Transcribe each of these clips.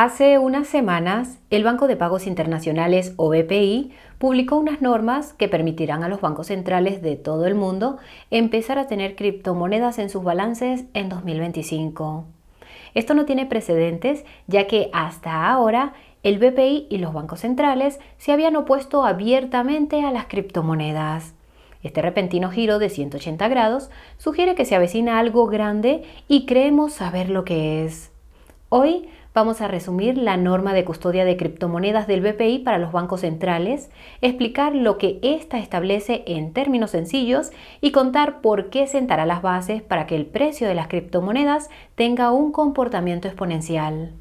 Hace unas semanas, el Banco de Pagos Internacionales o BPI publicó unas normas que permitirán a los bancos centrales de todo el mundo empezar a tener criptomonedas en sus balances en 2025. Esto no tiene precedentes, ya que hasta ahora el BPI y los bancos centrales se habían opuesto abiertamente a las criptomonedas. Este repentino giro de 180 grados sugiere que se avecina algo grande y creemos saber lo que es. Hoy vamos a resumir la norma de custodia de criptomonedas del BPI para los bancos centrales, explicar lo que ésta establece en términos sencillos y contar por qué sentará las bases para que el precio de las criptomonedas tenga un comportamiento exponencial.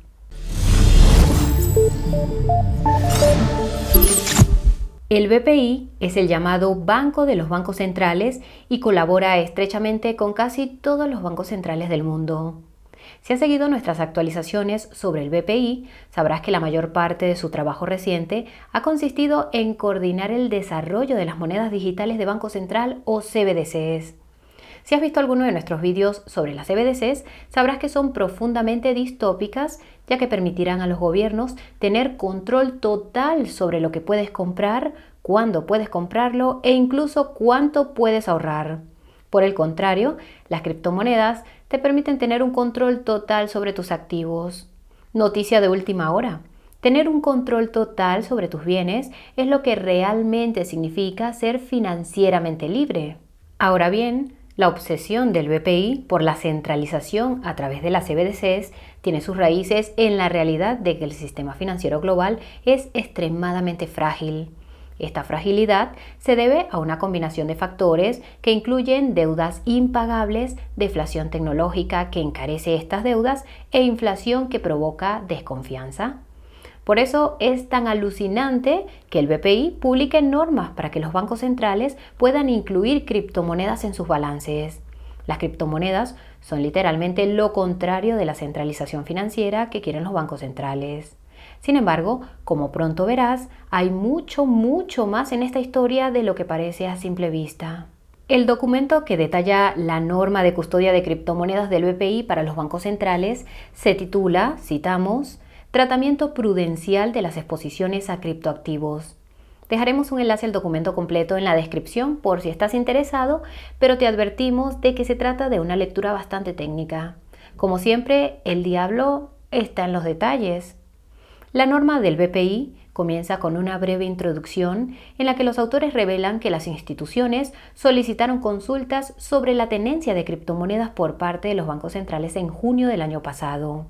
El BPI es el llamado Banco de los Bancos Centrales y colabora estrechamente con casi todos los bancos centrales del mundo. Si has seguido nuestras actualizaciones sobre el BPI, sabrás que la mayor parte de su trabajo reciente ha consistido en coordinar el desarrollo de las monedas digitales de Banco Central o CBDCs. Si has visto alguno de nuestros vídeos sobre las CBDCs, sabrás que son profundamente distópicas, ya que permitirán a los gobiernos tener control total sobre lo que puedes comprar, cuándo puedes comprarlo e incluso cuánto puedes ahorrar. Por el contrario, las criptomonedas te permiten tener un control total sobre tus activos. Noticia de última hora. Tener un control total sobre tus bienes es lo que realmente significa ser financieramente libre. Ahora bien, la obsesión del BPI por la centralización a través de las CBDCs tiene sus raíces en la realidad de que el sistema financiero global es extremadamente frágil. Esta fragilidad se debe a una combinación de factores que incluyen deudas impagables, deflación tecnológica que encarece estas deudas e inflación que provoca desconfianza. Por eso es tan alucinante que el BPI publique normas para que los bancos centrales puedan incluir criptomonedas en sus balances. Las criptomonedas son literalmente lo contrario de la centralización financiera que quieren los bancos centrales. Sin embargo, como pronto verás, hay mucho más en esta historia de lo que parece a simple vista. El documento que detalla la norma de custodia de criptomonedas del BPI para los bancos centrales se titula, citamos, Tratamiento prudencial de las exposiciones a criptoactivos. Dejaremos un enlace al documento completo en la descripción por si estás interesado, pero te advertimos de que se trata de una lectura bastante técnica. Como siempre, el diablo está en los detalles. La norma del BPI comienza con una breve introducción en la que los autores revelan que las instituciones solicitaron consultas sobre la tenencia de criptomonedas por parte de los bancos centrales en junio del año pasado.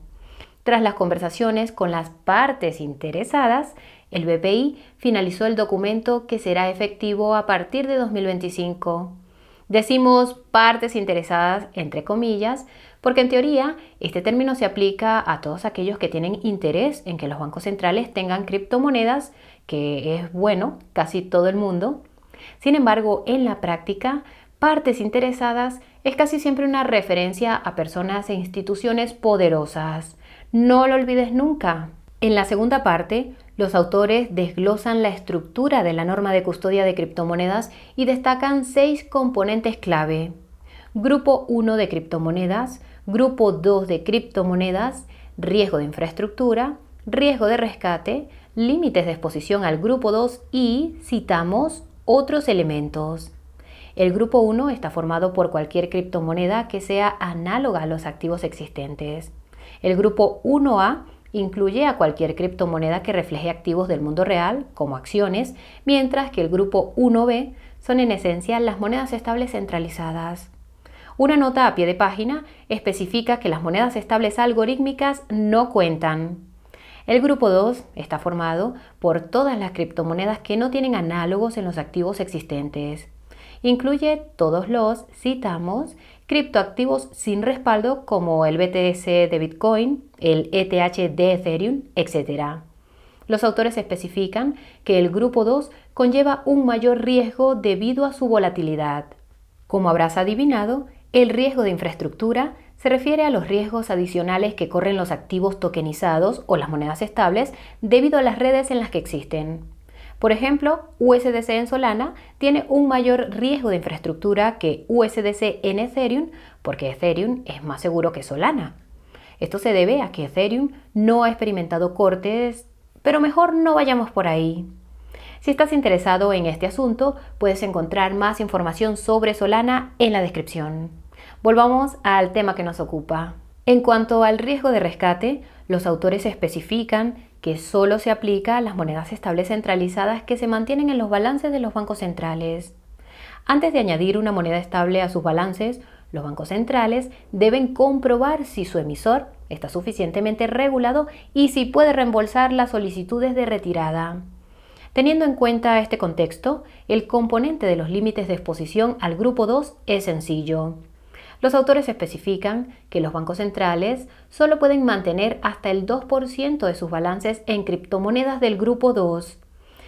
Tras las conversaciones con las partes interesadas, el BPI finalizó el documento que será efectivo a partir de 2025. Decimos partes interesadas entre comillas, porque en teoría este término se aplica a todos aquellos que tienen interés en que los bancos centrales tengan criptomonedas, que es bueno, casi todo el mundo. Sin embargo, en la práctica, partes interesadas es casi siempre una referencia a personas e instituciones poderosas. No lo olvides nunca. En la segunda parte, los autores desglosan la estructura de la norma de custodia de criptomonedas y destacan 6 componentes clave. Grupo 1 de criptomonedas, Grupo 2 de criptomonedas, riesgo de infraestructura, riesgo de rescate, límites de exposición al Grupo 2 y, citamos, otros elementos. El Grupo 1 está formado por cualquier criptomoneda que sea análoga a los activos existentes. El Grupo 1A incluye a cualquier criptomoneda que refleje activos del mundo real, como acciones, mientras que el Grupo 1B son en esencia las monedas estables centralizadas. Una nota a pie de página especifica que las monedas estables algorítmicas no cuentan. El Grupo 2 está formado por todas las criptomonedas que no tienen análogos en los activos existentes. Incluye todos los, citamos, criptoactivos sin respaldo como el BTC de Bitcoin, el ETH de Ethereum, etc. Los autores especifican que el Grupo 2 conlleva un mayor riesgo debido a su volatilidad. Como habrás adivinado, el riesgo de infraestructura se refiere a los riesgos adicionales que corren los activos tokenizados o las monedas estables debido a las redes en las que existen. Por ejemplo, USDC en Solana tiene un mayor riesgo de infraestructura que USDC en Ethereum porque Ethereum es más seguro que Solana. Esto se debe a que Ethereum no ha experimentado cortes, pero mejor no vayamos por ahí. Si estás interesado en este asunto, puedes encontrar más información sobre Solana en la descripción. Volvamos al tema que nos ocupa. En cuanto al riesgo de rescate, los autores especifican que solo se aplica a las monedas estables centralizadas que se mantienen en los balances de los bancos centrales. Antes de añadir una moneda estable a sus balances, los bancos centrales deben comprobar si su emisor está suficientemente regulado y si puede reembolsar las solicitudes de retirada. Teniendo en cuenta este contexto, el componente de los límites de exposición al grupo 2 es sencillo. Los autores especifican que los bancos centrales solo pueden mantener hasta el 2% de sus balances en criptomonedas del grupo 2.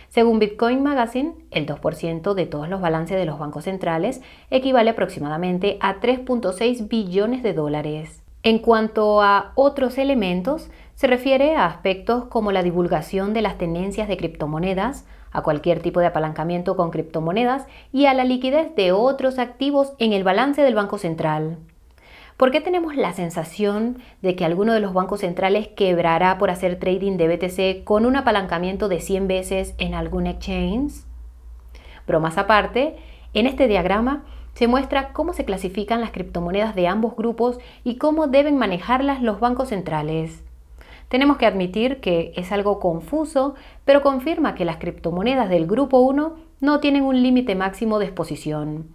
Según Bitcoin Magazine, el 2% de todos los balances de los bancos centrales equivale aproximadamente a 3.6 billones de dólares. En cuanto a otros elementos, se refiere a aspectos como la divulgación de las tendencias de criptomonedas, a cualquier tipo de apalancamiento con criptomonedas y a la liquidez de otros activos en el balance del Banco Central. ¿Por qué tenemos la sensación de que alguno de los bancos centrales quebrará por hacer trading de BTC con un apalancamiento de 100 veces en algún exchange? Bromas aparte, en este diagrama se muestra cómo se clasifican las criptomonedas de ambos grupos y cómo deben manejarlas los bancos centrales. Tenemos que admitir que es algo confuso, pero confirma que las criptomonedas del grupo 1 no tienen un límite máximo de exposición.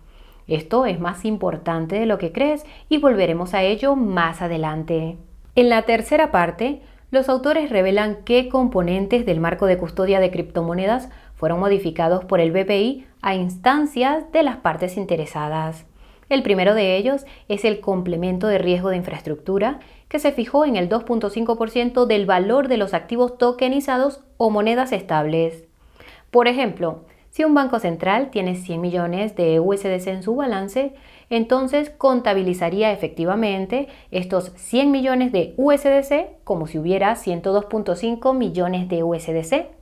Esto es más importante de lo que crees y volveremos a ello más adelante. En la tercera parte, los autores revelan qué componentes del marco de custodia de criptomonedas fueron modificados por el BPI a instancias de las partes interesadas. El primero de ellos es el complemento de riesgo de infraestructura, que se fijó en el 2.5% del valor de los activos tokenizados o monedas estables. Por ejemplo, si un banco central tiene 100 millones de USDC en su balance, entonces contabilizaría efectivamente estos 100 millones de USDC como si hubiera 102.5 millones de USDC.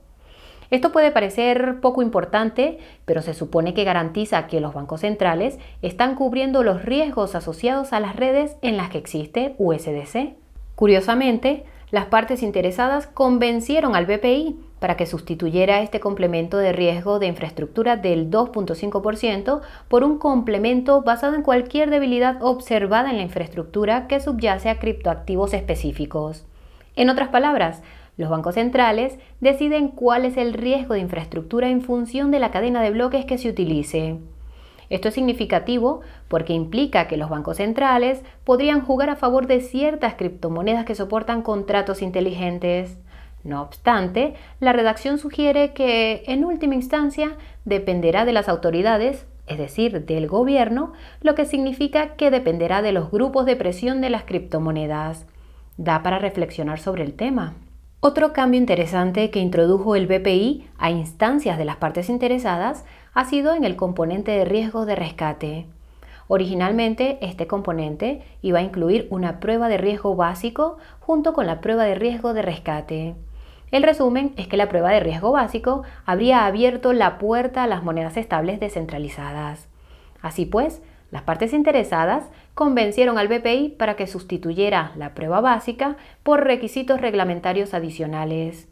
Esto puede parecer poco importante, pero se supone que garantiza que los bancos centrales están cubriendo los riesgos asociados a las redes en las que existe USDC. Curiosamente, las partes interesadas convencieron al BPI para que sustituyera este complemento de riesgo de infraestructura del 2.5% por un complemento basado en cualquier debilidad observada en la infraestructura que subyace a criptoactivos específicos. En otras palabras, los bancos centrales deciden cuál es el riesgo de infraestructura en función de la cadena de bloques que se utilice. Esto es significativo porque implica que los bancos centrales podrían jugar a favor de ciertas criptomonedas que soportan contratos inteligentes. No obstante, la redacción sugiere que, en última instancia, dependerá de las autoridades, es decir, del gobierno, lo que significa que dependerá de los grupos de presión de las criptomonedas. Da para reflexionar sobre el tema. Otro cambio interesante que introdujo el BPI a instancias de las partes interesadas ha sido en el componente de riesgo de rescate. Originalmente, este componente iba a incluir una prueba de riesgo básico junto con la prueba de riesgo de rescate. El resumen es que la prueba de riesgo básico habría abierto la puerta a las monedas estables descentralizadas. Así pues, las partes interesadas convencieron al BPI para que sustituyera la prueba básica por requisitos reglamentarios adicionales.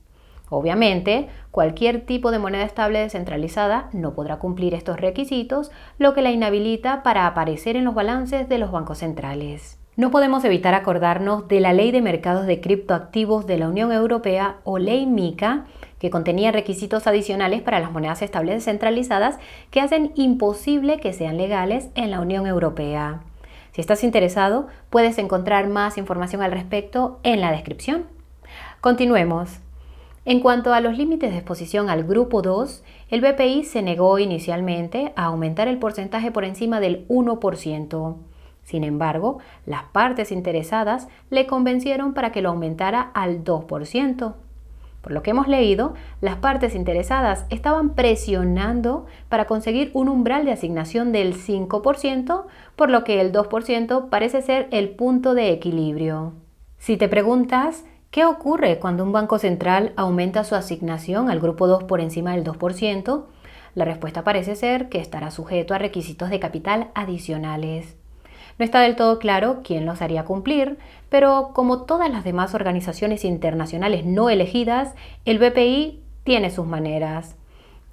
Obviamente, cualquier tipo de moneda estable descentralizada no podrá cumplir estos requisitos, lo que la inhabilita para aparecer en los balances de los bancos centrales. No podemos evitar acordarnos de la Ley de Mercados de Criptoactivos de la Unión Europea o Ley MiCA, que contenía requisitos adicionales para las monedas estables descentralizadas que hacen imposible que sean legales en la Unión Europea. Si estás interesado, puedes encontrar más información al respecto en la descripción. Continuemos. En cuanto a los límites de exposición al grupo 2, el BPI se negó inicialmente a aumentar el porcentaje por encima del 1%. Sin embargo, las partes interesadas le convencieron para que lo aumentara al 2%. Por lo que hemos leído, las partes interesadas estaban presionando para conseguir un umbral de asignación del 5%, por lo que el 2% parece ser el punto de equilibrio. Si te preguntas, ¿qué ocurre cuando un banco central aumenta su asignación al grupo 2 por encima del 2%? La respuesta parece ser que estará sujeto a requisitos de capital adicionales. No está del todo claro quién los haría cumplir, pero como todas las demás organizaciones internacionales no elegidas, el BPI tiene sus maneras.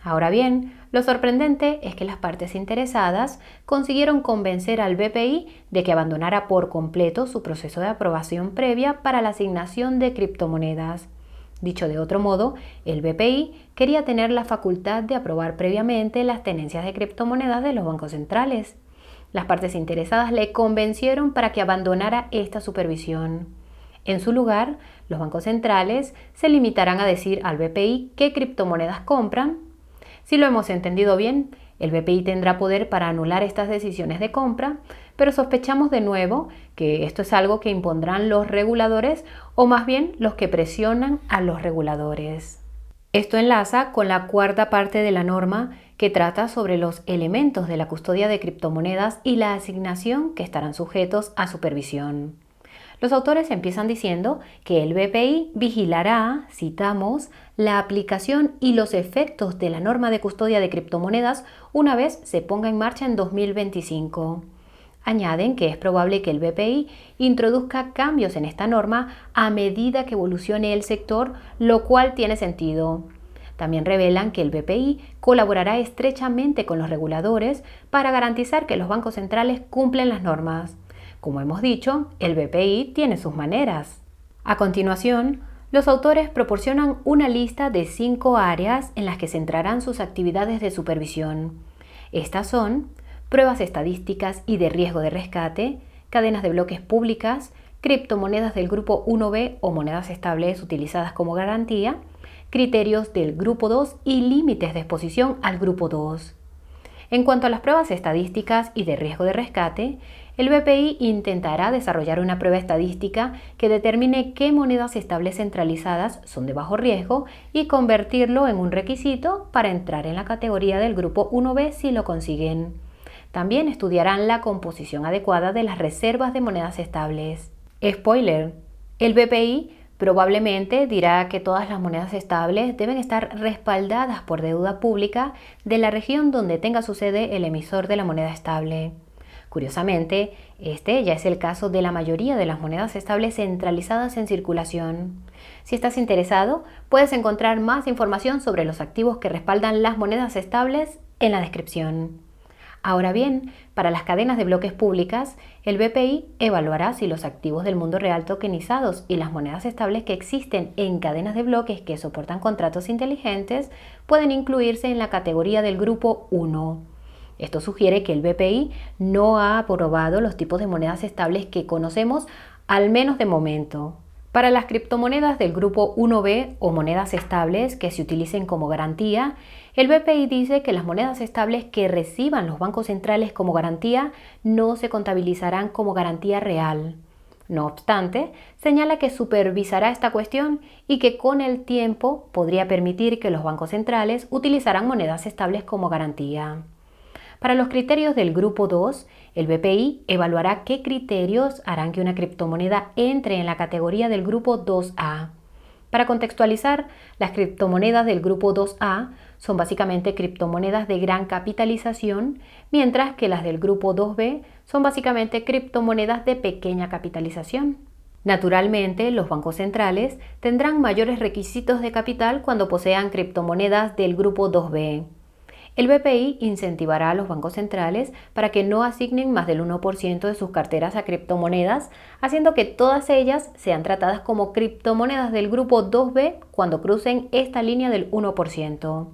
Ahora bien, lo sorprendente es que las partes interesadas consiguieron convencer al BPI de que abandonara por completo su proceso de aprobación previa para la asignación de criptomonedas. Dicho de otro modo, el BPI quería tener la facultad de aprobar previamente las tenencias de criptomonedas de los bancos centrales. Las partes interesadas le convencieron para que abandonara esta supervisión. En su lugar, los bancos centrales se limitarán a decir al BPI qué criptomonedas compran. Si lo hemos entendido bien, el BPI tendrá poder para anular estas decisiones de compra, pero sospechamos de nuevo que esto es algo que impondrán los reguladores o más bien los que presionan a los reguladores. Esto enlaza con la cuarta parte de la norma que trata sobre los elementos de la custodia de criptomonedas y la asignación que estarán sujetos a supervisión. Los autores empiezan diciendo que el BPI vigilará, citamos, la aplicación y los efectos de la norma de custodia de criptomonedas una vez se ponga en marcha en 2025. Añaden que es probable que el BPI introduzca cambios en esta norma a medida que evolucione el sector, lo cual tiene sentido. También revelan que el BPI colaborará estrechamente con los reguladores para garantizar que los bancos centrales cumplen las normas. Como hemos dicho, el BPI tiene sus maneras. A continuación, los autores proporcionan una lista de 5 áreas en las que centrarán sus actividades de supervisión. Estas son pruebas estadísticas y de riesgo de rescate, cadenas de bloques públicas, criptomonedas del grupo 1B o monedas estables utilizadas como garantía, criterios del grupo 2 y límites de exposición al grupo 2. En cuanto a las pruebas estadísticas y de riesgo de rescate, el BPI intentará desarrollar una prueba estadística que determine qué monedas estables centralizadas son de bajo riesgo y convertirlo en un requisito para entrar en la categoría del grupo 1B si lo consiguen. También estudiarán la composición adecuada de las reservas de monedas estables. Spoiler: el BPI probablemente dirá que todas las monedas estables deben estar respaldadas por deuda pública de la región donde tenga su sede el emisor de la moneda estable. Curiosamente, este ya es el caso de la mayoría de las monedas estables centralizadas en circulación. Si estás interesado, puedes encontrar más información sobre los activos que respaldan las monedas estables en la descripción. Ahora bien, para las cadenas de bloques públicas, el BPI evaluará si los activos del mundo real tokenizados y las monedas estables que existen en cadenas de bloques que soportan contratos inteligentes pueden incluirse en la categoría del grupo 1. Esto sugiere que el BPI no ha aprobado los tipos de monedas estables que conocemos, al menos de momento. Para las criptomonedas del grupo 1B o monedas estables que se utilicen como garantía, el BPI dice que las monedas estables que reciban los bancos centrales como garantía no se contabilizarán como garantía real. No obstante, señala que supervisará esta cuestión y que con el tiempo podría permitir que los bancos centrales utilizaran monedas estables como garantía. Para los criterios del grupo 2, el BPI evaluará qué criterios harán que una criptomoneda entre en la categoría del grupo 2A. Para contextualizar, las criptomonedas del grupo 2A son básicamente criptomonedas de gran capitalización, mientras que las del grupo 2B son básicamente criptomonedas de pequeña capitalización. Naturalmente, los bancos centrales tendrán mayores requisitos de capital cuando posean criptomonedas del grupo 2B. El BPI incentivará a los bancos centrales para que no asignen más del 1% de sus carteras a criptomonedas, haciendo que todas ellas sean tratadas como criptomonedas del grupo 2B cuando crucen esta línea del 1%.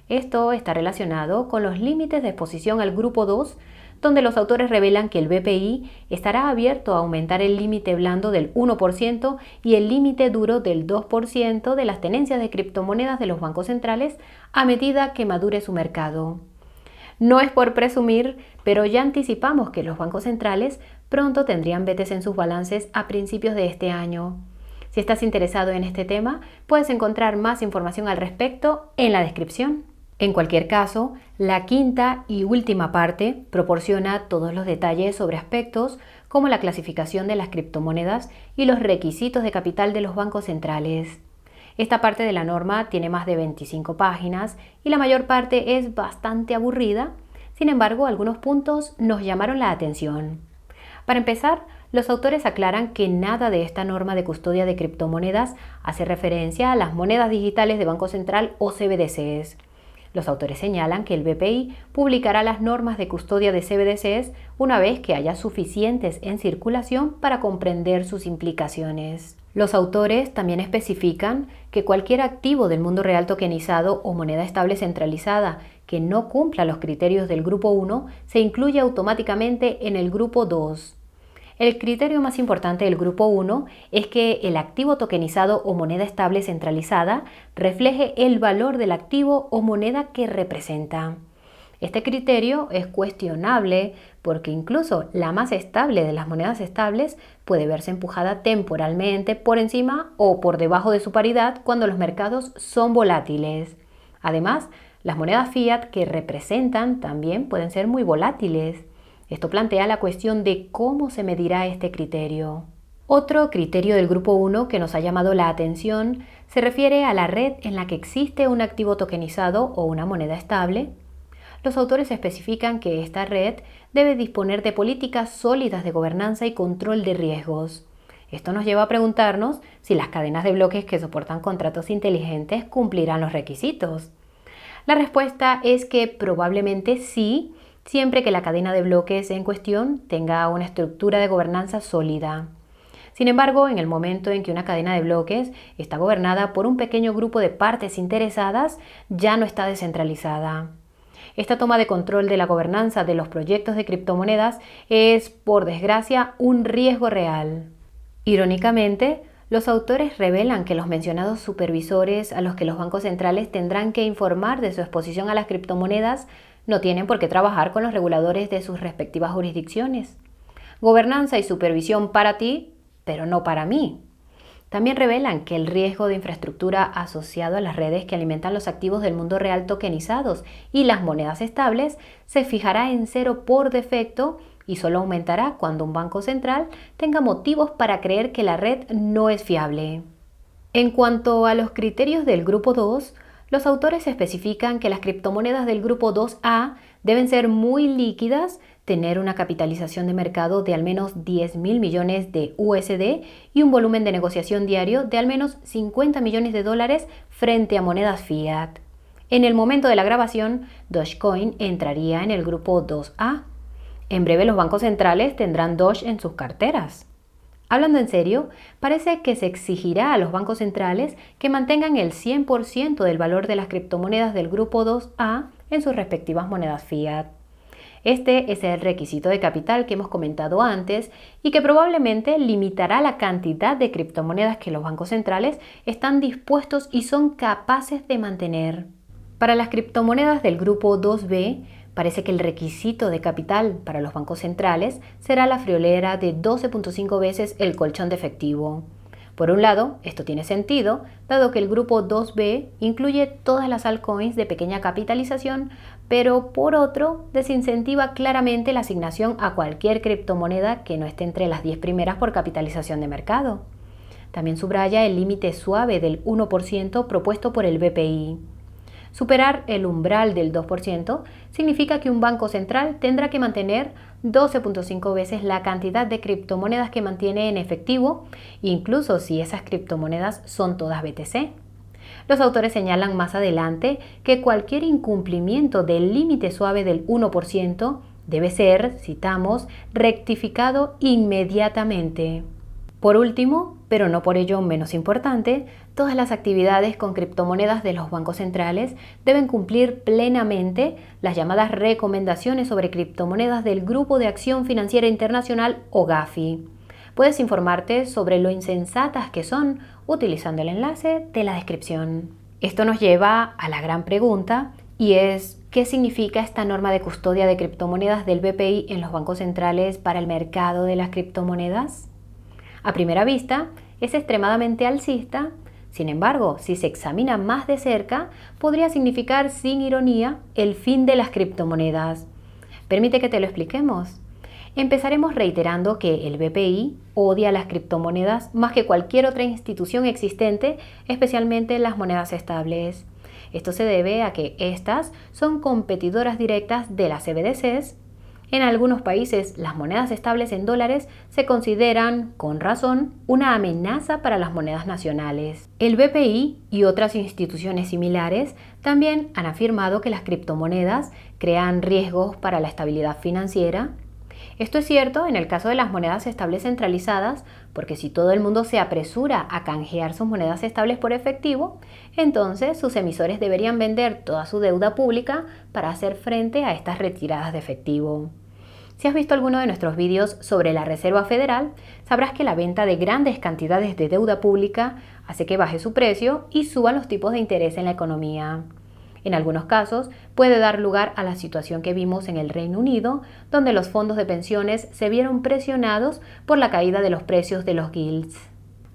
Esto está relacionado con los límites de exposición al grupo 2, donde los autores revelan que el BPI estará abierto a aumentar el límite blando del 1% y el límite duro del 2% de las tenencias de criptomonedas de los bancos centrales a medida que madure su mercado. No es por presumir, pero ya anticipamos que los bancos centrales pronto tendrían BTC en sus balances a principios de este año. Si estás interesado en este tema, puedes encontrar más información al respecto en la descripción. En cualquier caso, la quinta y última parte proporciona todos los detalles sobre aspectos como la clasificación de las criptomonedas y los requisitos de capital de los bancos centrales. Esta parte de la norma tiene más de 25 páginas y la mayor parte es bastante aburrida. Sin embargo, algunos puntos nos llamaron la atención. Para empezar, los autores aclaran que nada de esta norma de custodia de criptomonedas hace referencia a las monedas digitales de Banco Central o CBDCs. Los autores señalan que el BPI publicará las normas de custodia de CBDCs una vez que haya suficientes en circulación para comprender sus implicaciones. Los autores también especifican que cualquier activo del mundo real tokenizado o moneda estable centralizada que no cumpla los criterios del grupo 1 se incluye automáticamente en el grupo 2. El criterio más importante del grupo 1 es que el activo tokenizado o moneda estable centralizada refleje el valor del activo o moneda que representa. Este criterio es cuestionable porque incluso la más estable de las monedas estables puede verse empujada temporalmente por encima o por debajo de su paridad cuando los mercados son volátiles. Además, las monedas fiat que representan también pueden ser muy volátiles. Esto plantea la cuestión de cómo se medirá este criterio. Otro criterio del grupo 1 que nos ha llamado la atención se refiere a la red en la que existe un activo tokenizado o una moneda estable. Los autores especifican que esta red debe disponer de políticas sólidas de gobernanza y control de riesgos. Esto nos lleva a preguntarnos si las cadenas de bloques que soportan contratos inteligentes cumplirán los requisitos. La respuesta es que probablemente sí, siempre que la cadena de bloques en cuestión tenga una estructura de gobernanza sólida. Sin embargo, en el momento en que una cadena de bloques está gobernada por un pequeño grupo de partes interesadas, ya no está descentralizada. Esta toma de control de la gobernanza de los proyectos de criptomonedas es, por desgracia, un riesgo real. Irónicamente, los autores revelan que los mencionados supervisores a los que los bancos centrales tendrán que informar de su exposición a las criptomonedas no tienen por qué trabajar con los reguladores de sus respectivas jurisdicciones. Gobernanza y supervisión para ti, pero no para mí. También revelan que el riesgo de infraestructura asociado a las redes que alimentan los activos del mundo real tokenizados y las monedas estables se fijará en cero por defecto y solo aumentará cuando un banco central tenga motivos para creer que la red no es fiable. En cuanto a los criterios del grupo 2, los autores especifican que las criptomonedas del grupo 2A deben ser muy líquidas, tener una capitalización de mercado de al menos 10.000 millones de USD y un volumen de negociación diario de al menos 50 millones de dólares frente a monedas fiat. En el momento de la grabación, Dogecoin entraría en el grupo 2A. En breve los bancos centrales tendrán Doge en sus carteras. Hablando en serio, parece que se exigirá a los bancos centrales que mantengan el 100% del valor de las criptomonedas del grupo 2A en sus respectivas monedas fiat. Este es el requisito de capital que hemos comentado antes y que probablemente limitará la cantidad de criptomonedas que los bancos centrales están dispuestos y son capaces de mantener. Para las criptomonedas del grupo 2B, parece que el requisito de capital para los bancos centrales será la friolera de 12.5 veces el colchón de efectivo. Por un lado, esto tiene sentido, dado que el grupo 2B incluye todas las altcoins de pequeña capitalización, pero por otro, desincentiva claramente la asignación a cualquier criptomoneda que no esté entre las 10 primeras por capitalización de mercado. También subraya el límite suave del 1% propuesto por el BPI. Superar el umbral del 2% significa que un banco central tendrá que mantener 12.5 veces la cantidad de criptomonedas que mantiene en efectivo, incluso si esas criptomonedas son todas BTC. Los autores señalan más adelante que cualquier incumplimiento del límite suave del 1% debe ser, citamos, rectificado inmediatamente. Por último, pero no por ello menos importante, todas las actividades con criptomonedas de los bancos centrales deben cumplir plenamente las llamadas recomendaciones sobre criptomonedas del Grupo de Acción Financiera Internacional o GAFI. Puedes informarte sobre lo insensatas que son utilizando el enlace de la descripción. Esto nos lleva a la gran pregunta y es, ¿qué significa esta norma de custodia de criptomonedas del BPI en los bancos centrales para el mercado de las criptomonedas? A primera vista, es extremadamente alcista. Sin embargo, si se examina más de cerca, podría significar, sin ironía, el fin de las criptomonedas. Permite que te lo expliquemos. Empezaremos reiterando que el BPI odia las criptomonedas más que cualquier otra institución existente, especialmente las monedas estables. Esto se debe a que estas son competidoras directas de las CBDCs En algunos países, las monedas estables en dólares se consideran, con razón, una amenaza para las monedas nacionales. El BPI y otras instituciones similares también han afirmado que las criptomonedas crean riesgos para la estabilidad financiera. Esto es cierto en el caso de las monedas estables centralizadas, porque si todo el mundo se apresura a canjear sus monedas estables por efectivo, entonces sus emisores deberían vender toda su deuda pública para hacer frente a estas retiradas de efectivo. Si has visto alguno de nuestros vídeos sobre la Reserva Federal, sabrás que la venta de grandes cantidades de deuda pública hace que baje su precio y suban los tipos de interés en la economía. En algunos casos, puede dar lugar a la situación que vimos en el Reino Unido, donde los fondos de pensiones se vieron presionados por la caída de los precios de los gilts.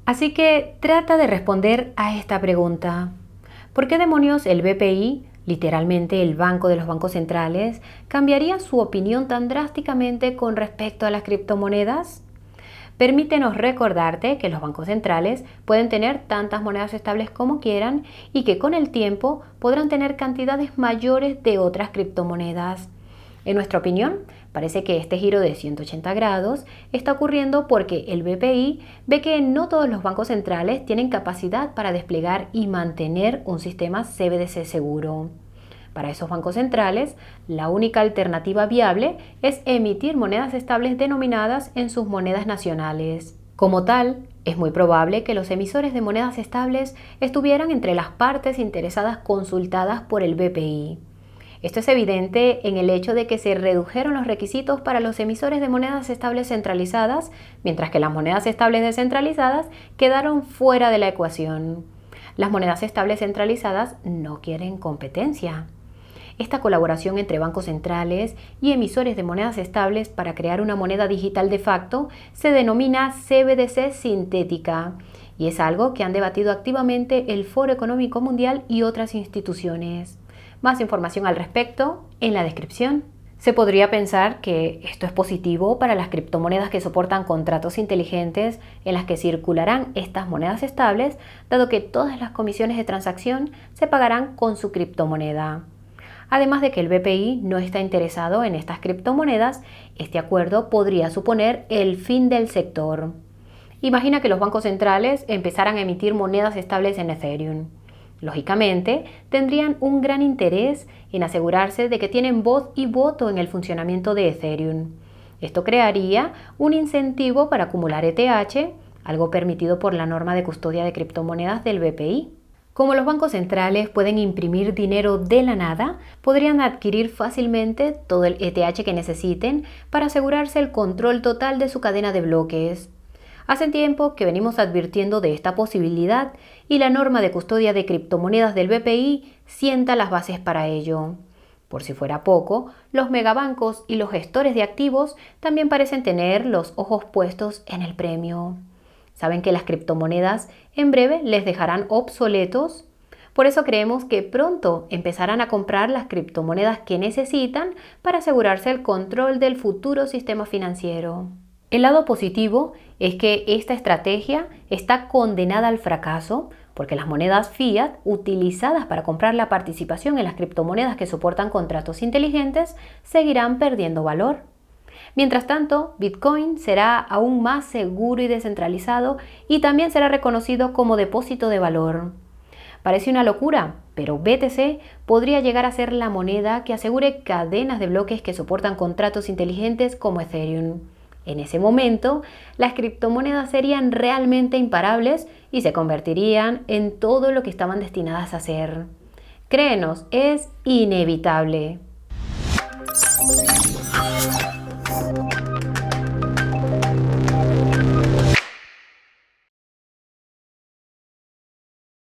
Así que trata de responder a esta pregunta. ¿Por qué demonios el BPI, literalmente el Banco de los Bancos Centrales, cambiaría su opinión tan drásticamente con respecto a las criptomonedas? Permítenos recordarte que los bancos centrales pueden tener tantas monedas estables como quieran y que con el tiempo podrán tener cantidades mayores de otras criptomonedas. En nuestra opinión, parece que este giro de 180 grados está ocurriendo porque el BPI ve que no todos los bancos centrales tienen capacidad para desplegar y mantener un sistema CBDC seguro. Para esos bancos centrales, la única alternativa viable es emitir monedas estables denominadas en sus monedas nacionales. Como tal, es muy probable que los emisores de monedas estables estuvieran entre las partes interesadas consultadas por el BPI. Esto es evidente en el hecho de que se redujeron los requisitos para los emisores de monedas estables centralizadas, mientras que las monedas estables descentralizadas quedaron fuera de la ecuación. Las monedas estables centralizadas no quieren competencia. Esta colaboración entre bancos centrales y emisores de monedas estables para crear una moneda digital de facto se denomina CBDC sintética y es algo que han debatido activamente el Foro Económico Mundial y otras instituciones. Más información al respecto en la descripción. Se podría pensar que esto es positivo para las criptomonedas que soportan contratos inteligentes en las que circularán estas monedas estables, dado que todas las comisiones de transacción se pagarán con su criptomoneda. Además de que el BPI no está interesado en estas criptomonedas, este acuerdo podría suponer el fin del sector. Imagina que los bancos centrales empezaran a emitir monedas estables en Ethereum. Lógicamente, tendrían un gran interés en asegurarse de que tienen voz y voto en el funcionamiento de Ethereum. Esto crearía un incentivo para acumular ETH, algo permitido por la norma de custodia de criptomonedas del BPI. Como los bancos centrales pueden imprimir dinero de la nada, podrían adquirir fácilmente todo el ETH que necesiten para asegurarse el control total de su cadena de bloques. Hace tiempo que venimos advirtiendo de esta posibilidad y la norma de custodia de criptomonedas del BPI sienta las bases para ello. Por si fuera poco, los megabancos y los gestores de activos también parecen tener los ojos puestos en el premio. Saben que las criptomonedas en breve les dejarán obsoletos. Por eso creemos que pronto empezarán a comprar las criptomonedas que necesitan para asegurarse el control del futuro sistema financiero. El lado positivo es que esta estrategia está condenada al fracaso porque las monedas fiat utilizadas para comprar la participación en las criptomonedas que soportan contratos inteligentes seguirán perdiendo valor. Mientras tanto, Bitcoin será aún más seguro y descentralizado y también será reconocido como depósito de valor. Parece una locura, pero BTC podría llegar a ser la moneda que asegure cadenas de bloques que soportan contratos inteligentes como Ethereum. En ese momento, las criptomonedas serían realmente imparables y se convertirían en todo lo que estaban destinadas a ser. Créenos, es inevitable.